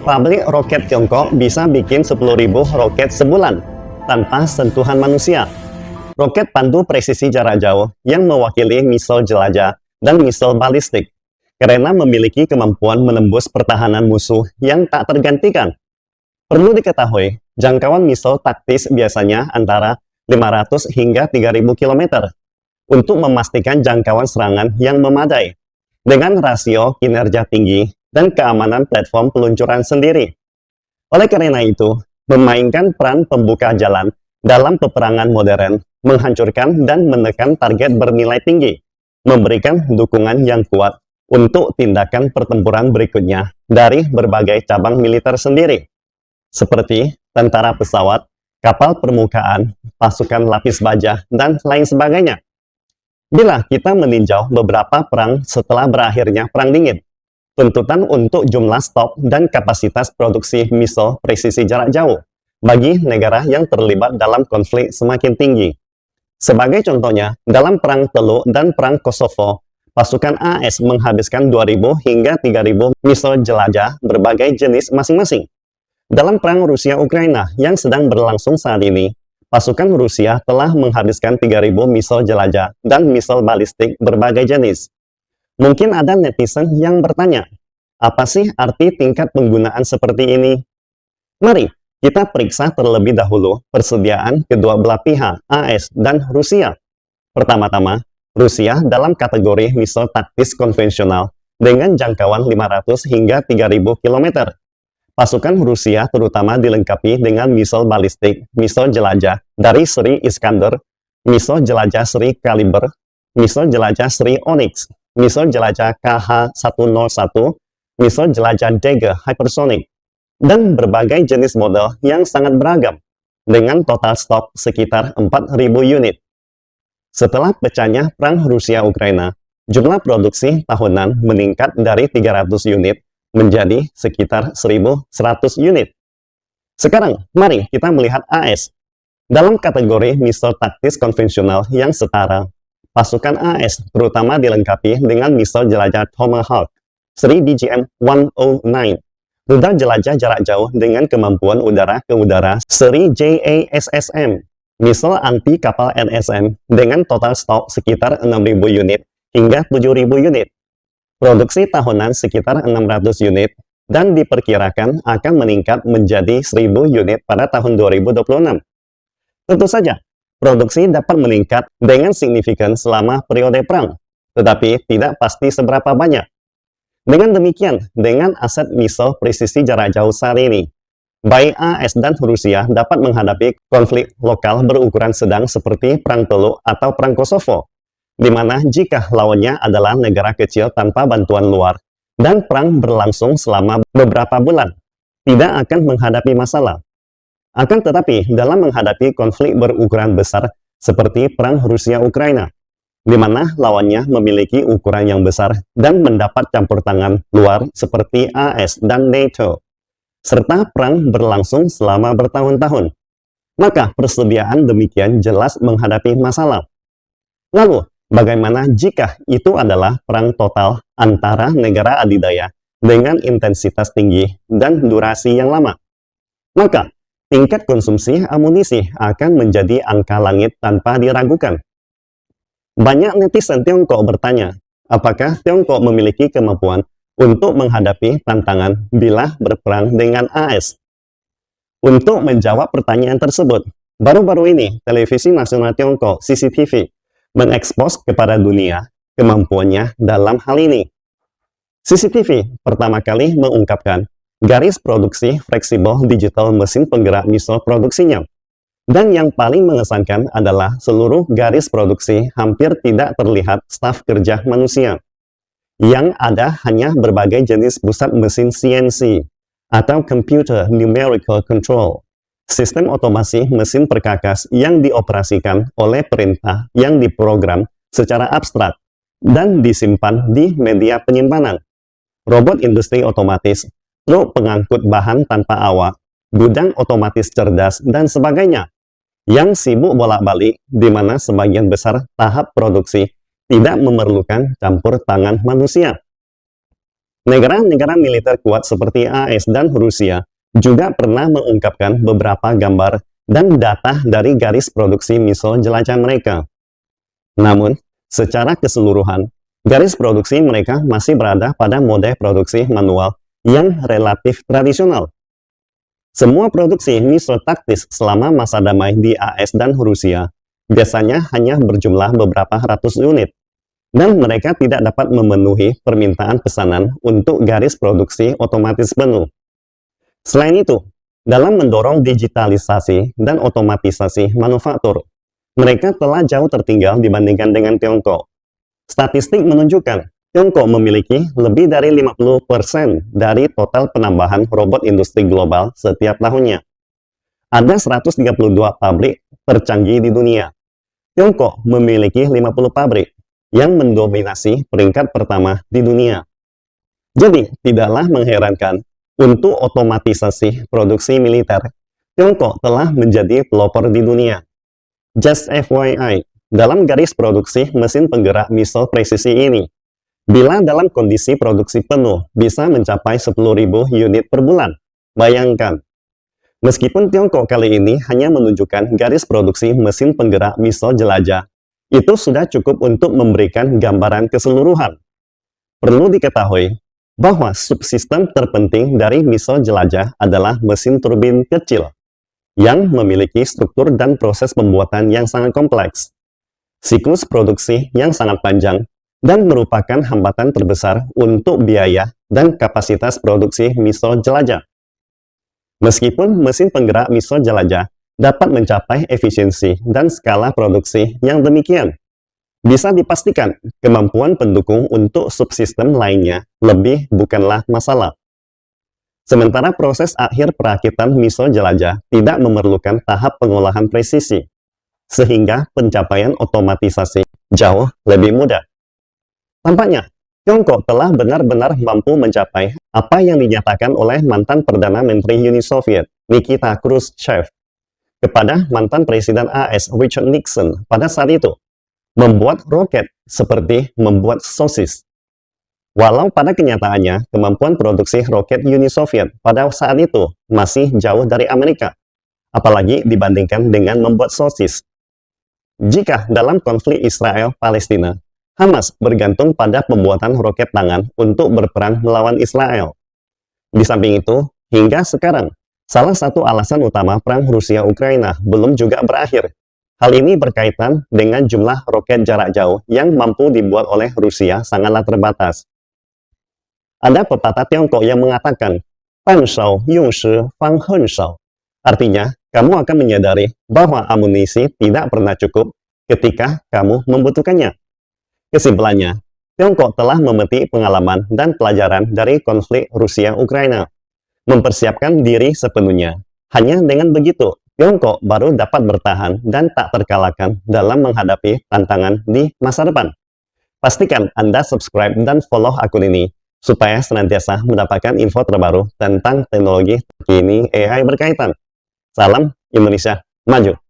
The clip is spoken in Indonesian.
Pabrik roket Tiongkok bisa bikin 10.000 roket sebulan tanpa sentuhan manusia. Roket pandu presisi jarak jauh yang mewakili misil jelajah dan misil balistik karena memiliki kemampuan menembus pertahanan musuh yang tak tergantikan. Perlu diketahui, jangkauan misil taktis biasanya antara 500 hingga 3.000 km untuk memastikan jangkauan serangan yang memadai, dengan rasio kinerja tinggi dan keamanan platform peluncuran sendiri. Oleh karena itu, memainkan peran pembuka jalan dalam peperangan modern, menghancurkan dan menekan target bernilai tinggi, memberikan dukungan yang kuat untuk tindakan pertempuran berikutnya dari berbagai cabang militer sendiri, seperti tentara pesawat, kapal permukaan, pasukan lapis baja, dan lain sebagainya. Bila kita meninjau beberapa perang setelah berakhirnya Perang Dingin, tuntutan untuk jumlah stok dan kapasitas produksi misil presisi jarak jauh bagi negara yang terlibat dalam konflik semakin tinggi. Sebagai contohnya, dalam Perang Teluk dan Perang Kosovo, pasukan AS menghabiskan 2.000 hingga 3.000 misil jelajah berbagai jenis masing-masing. Dalam Perang Rusia-Ukraina yang sedang berlangsung saat ini, pasukan Rusia telah menghabiskan 3.000 misil jelajah dan misil balistik berbagai jenis. Mungkin ada netizen yang bertanya, apa sih arti tingkat penggunaan seperti ini? Mari kita periksa terlebih dahulu persediaan kedua belah pihak, AS dan Rusia. Pertama-tama, Rusia dalam kategori misil taktis konvensional dengan jangkauan 500 hingga 3.000 km. Pasukan Rusia terutama dilengkapi dengan misil balistik, misil jelajah dari seri Iskander, misil jelajah seri Kaliber, misil jelajah seri Onyx, misil jelajah KH-101, misil jelajah Dagger hypersonic, dan berbagai jenis model yang sangat beragam, dengan total stok sekitar 4.000 unit. Setelah pecahnya Perang Rusia-Ukraina, jumlah produksi tahunan meningkat dari 300 unit menjadi sekitar 1.100 unit. Sekarang, mari kita melihat AS. Dalam kategori misil taktis konvensional yang setara, pasukan AS terutama dilengkapi dengan misil jelajah Tomahawk, seri BGM-109, rudal jelajah jarak jauh dengan kemampuan udara ke udara, seri JASSM, misil anti kapal NSM dengan total stok sekitar 6.000 unit hingga 7.000 unit. Produksi tahunan sekitar 600 unit dan diperkirakan akan meningkat menjadi 1.000 unit pada tahun 2026. Tentu saja, produksi dapat meningkat dengan signifikan selama periode perang, tetapi tidak pasti seberapa banyak. Dengan demikian, dengan aset misil presisi jarak jauh saat ini, baik AS dan Rusia dapat menghadapi konflik lokal berukuran sedang seperti Perang Teluk atau Perang Kosovo, di mana jika lawannya adalah negara kecil tanpa bantuan luar, dan perang berlangsung selama beberapa bulan, tidak akan menghadapi masalah. Akan tetapi, dalam menghadapi konflik berukuran besar seperti Perang Rusia-Ukraina, di mana lawannya memiliki ukuran yang besar dan mendapat campur tangan luar seperti AS dan NATO, serta perang berlangsung selama bertahun-tahun, maka persediaan demikian jelas menghadapi masalah. Lalu, bagaimana jika itu adalah perang total antara negara adidaya dengan intensitas tinggi dan durasi yang lama? Maka, tingkat konsumsi amunisi akan menjadi angka langit tanpa diragukan. Banyak netizen Tiongkok bertanya, apakah Tiongkok memiliki kemampuan untuk menghadapi tantangan bila berperang dengan AS? Untuk menjawab pertanyaan tersebut, baru-baru ini Televisi Nasional Tiongkok (CCTV) mengekspos kepada dunia kemampuannya dalam hal ini. CCTV pertama kali mengungkapkan garis produksi fleksibel digital mesin penggerak misil produksinya. Dan yang paling mengesankan adalah seluruh garis produksi hampir tidak terlihat staf kerja manusia. Yang ada hanya berbagai jenis pusat mesin CNC atau Computer Numerical Control, sistem otomasi mesin perkakas yang dioperasikan oleh perintah yang diprogram secara abstrak dan disimpan di media penyimpanan, robot industri otomatis, truk pengangkut bahan tanpa awak, gudang otomatis cerdas, dan sebagainya, yang sibuk bolak-balik di mana sebagian besar tahap produksi tidak memerlukan campur tangan manusia. Negara-negara militer kuat seperti AS dan Rusia juga pernah mengungkapkan beberapa gambar dan data dari garis produksi misal jelajah mereka. Namun, secara keseluruhan, garis produksi mereka masih berada pada mode produksi manual yang relatif tradisional. Semua produksi misal taktis selama masa damai di AS dan Rusia biasanya hanya berjumlah beberapa ratus unit, dan mereka tidak dapat memenuhi permintaan pesanan untuk garis produksi otomatis penuh. Selain itu, dalam mendorong digitalisasi dan otomatisasi manufaktur, mereka telah jauh tertinggal dibandingkan dengan Tiongkok. Statistik menunjukkan Tiongkok memiliki lebih dari 50% dari total penambahan robot industri global setiap tahunnya. Ada 132 pabrik tercanggih di dunia. Tiongkok memiliki 50 pabrik yang mendominasi peringkat pertama di dunia. Jadi, tidaklah mengherankan untuk otomatisasi produksi militer, Tiongkok telah menjadi pelopor di dunia. Just FYI, dalam garis produksi mesin penggerak misal presisi ini, bila dalam kondisi produksi penuh bisa mencapai 10.000 unit per bulan. Bayangkan, meskipun Tiongkok kali ini hanya menunjukkan garis produksi mesin penggerak misal jelajah, itu sudah cukup untuk memberikan gambaran keseluruhan. Perlu diketahui bahwa subsistem terpenting dari misal jelajah adalah mesin turbin kecil yang memiliki struktur dan proses pembuatan yang sangat kompleks, siklus produksi yang sangat panjang, dan merupakan hambatan terbesar untuk biaya dan kapasitas produksi misal jelajah. Meskipun mesin penggerak misal jelajah dapat mencapai efisiensi dan skala produksi yang demikian, bisa dipastikan kemampuan pendukung untuk subsistem lainnya lebih bukanlah masalah. Sementara proses akhir perakitan misal jelajah tidak memerlukan tahap pengolahan presisi, sehingga pencapaian otomatisasi jauh lebih mudah. Tampaknya, Tiongkok telah benar-benar mampu mencapai apa yang dinyatakan oleh mantan Perdana Menteri Uni Soviet, Nikita Khrushchev, kepada mantan Presiden AS Richard Nixon pada saat itu, membuat roket seperti membuat sosis. Walau pada kenyataannya, kemampuan produksi roket Uni Soviet pada saat itu masih jauh dari Amerika, apalagi dibandingkan dengan membuat sosis. Jika dalam konflik Israel-Palestina, Hamas bergantung pada pembuatan roket tangan untuk berperang melawan Israel. Di samping itu, hingga sekarang, salah satu alasan utama perang Rusia-Ukraina belum juga berakhir. Hal ini berkaitan dengan jumlah roket jarak jauh yang mampu dibuat oleh Rusia sangatlah terbatas. Ada pepatah Tiongkok yang mengatakan, "Fan shao yong shi fang hen shao." Artinya, kamu akan menyadari bahwa amunisi tidak pernah cukup ketika kamu membutuhkannya. Kesimpulannya, Tiongkok telah memetik pengalaman dan pelajaran dari konflik Rusia-Ukraina, mempersiapkan diri sepenuhnya. Hanya dengan begitu, Tiongkok baru dapat bertahan dan tak terkalahkan dalam menghadapi tantangan di masa depan. Pastikan Anda subscribe dan follow akun ini, supaya senantiasa mendapatkan info terbaru tentang teknologi terkini AI berkaitan. Salam Indonesia Maju!